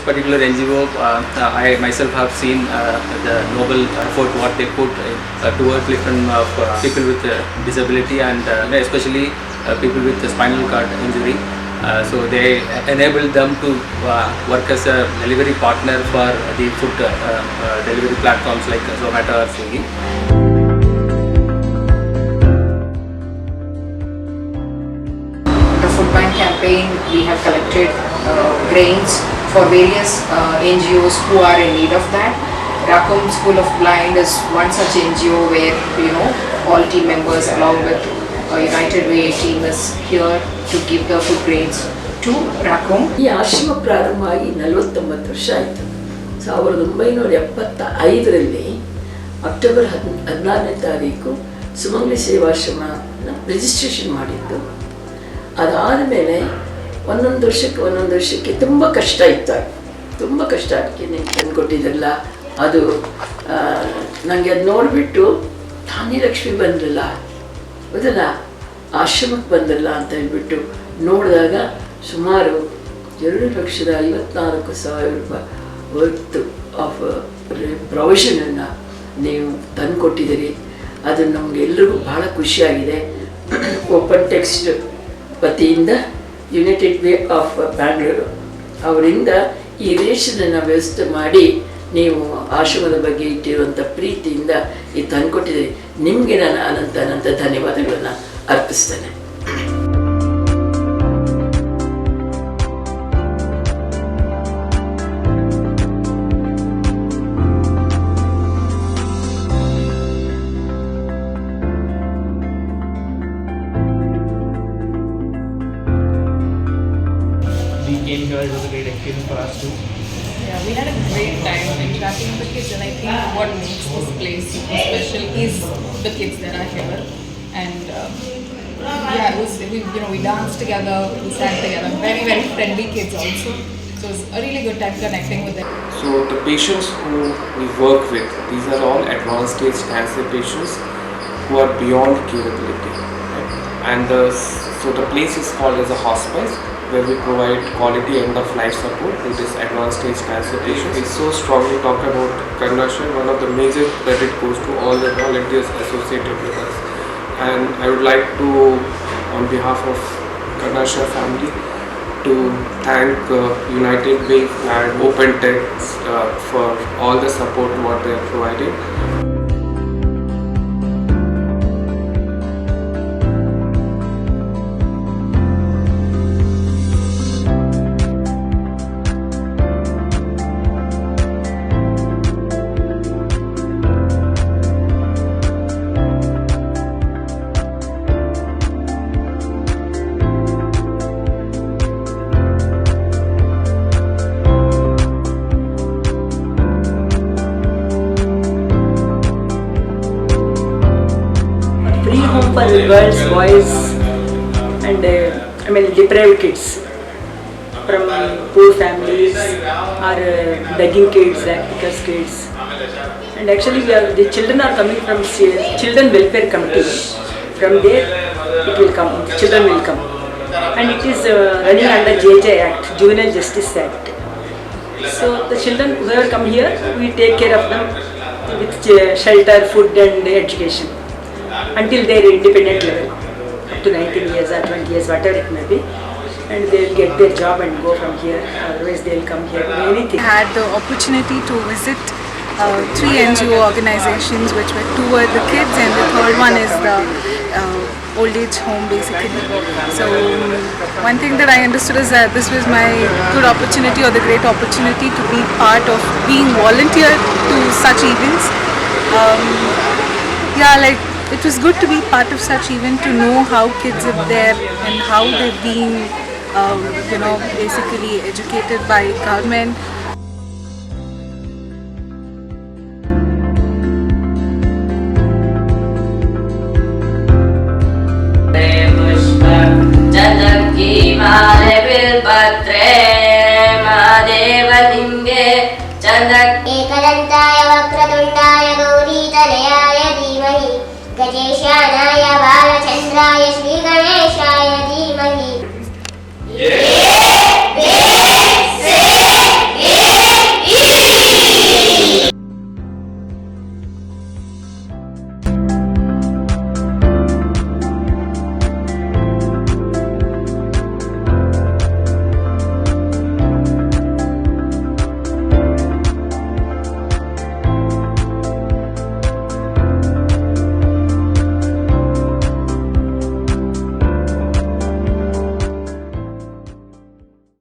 particular NGO, I myself have seen the noble effort what they put towards different people with disability and especially people with spinal cord injury. So they enable them to work as a delivery partner for the food delivery platforms like Zomato or Swiggy. The Food Bank campaign, we have collected grains for various NGOs who are in need of that. Rakum School of Blind is one such NGO where all team members along with United Way team is here to give the food grains to Rakum. ಈ ಆಶ್ರಮ ಪ್ರಾರಂಭವಾಗಿ 49 ವರ್ಷ ಆಯಿತು. 1975ರಲ್ಲಿ October 14ನೇ ತಾರೀಕು ಸುಮಂಗಲಿ ಸೇವಾಶ್ರಮನ registration ಮಾಡಿದ್ದು. ಅದಾದ ಮೇಲೆ ಒಂದೊಂದು ವರ್ಷಕ್ಕೆ ತುಂಬ ಕಷ್ಟ ಇತ್ತು. ತುಂಬ ಕಷ್ಟ ಅದಕ್ಕೆ ನೀವು ತಂದುಕೊಟ್ಟಿದ್ರಲ್ಲ, ಅದು ನನಗೆ ಅದು ನೋಡಿಬಿಟ್ಟು ಧಾನ್ಯಲಕ್ಷ್ಮಿ ಬಂದ್ರಲ್ಲ, ಹೌದಲ್ಲ, ಆಶ್ರಮಕ್ಕೆ ಬಂದ್ರಲ್ಲ ಅಂತ ಹೇಳ್ಬಿಟ್ಟು ನೋಡಿದಾಗ ಸುಮಾರು 2,54,000 ರೂಪಾಯಿ ವರ್ತ್ ಆಫ್ ಪ್ರೊವಿಷನನ್ನು ನೀವು ತಂದುಕೊಟ್ಟಿದ್ದೀರಿ. ಅದು ನಮಗೆ ಎಲ್ರಿಗೂ ಭಾಳ ಖುಷಿಯಾಗಿದೆ. ಓಪನ್ ಟೆಕ್ಸ್ಟ್ ವತಿಯಿಂದ ಯುನೈಟೆಡ್ ವೇ ಆಫ್ ಬ್ಯಾಂಗ್ಳೂರು ಅವರಿಂದ ಈ ರೇಷನನ್ನು ವ್ಯವಸ್ಥೆ ಮಾಡಿ ನೀವು ಆಶ್ರಮದ ಬಗ್ಗೆ ಇಟ್ಟಿರುವಂಥ ಪ್ರೀತಿಯಿಂದ ಇದು ತಂದುಕೊಟ್ಟಿದ್ದೀರಿ. ನಿಮಗೆ ನಾನು ಅನಂತ ಧನ್ಯವಾದಗಳನ್ನು ಅರ್ಪಿಸ್ತೇನೆ. We came here, it was a great experience for us too. Yeah, we had a great time interacting with the kids, and I think what makes this place super special is the kids that are here. And yeah, we danced together, we sat together. Very, very friendly kids also. So it was a really good time connecting with them. So the patients who we work with, these are all advanced stage cancer patients who are beyond curability. Right? And so the place is called as a hospice, where we provide quality end-of-life support to this advanced stage cancer patients. We so strongly talk about Karnashar. One of the major credit goes to all the volunteers associated with us. And I would like to, on behalf of Karnashar family, to thank United Way and Open Text for all the support what they are providing. Free home for girls, boys and deprived kids from poor families or begging kids, actors kids. And actually the children are coming from Children Welfare Committee. From there it will come, children will come. And it is running under JJ Act, Juvenile Justice Act. So the children who have come here, we take care of them with shelter, food and education until their independent level, up to 19 years or 20 years, whatever it may be, and they will get their job and go from here. Otherwise they will come here anything. I had the opportunity to visit 3 NGO organizations which were toward the kids, and the third one is the old age home basically. So one thing that I understood is that this was my good opportunity or the great opportunity to be part of being volunteer to such events. It was good to be part of such event, to know how kids are there and how they're being basically educated by government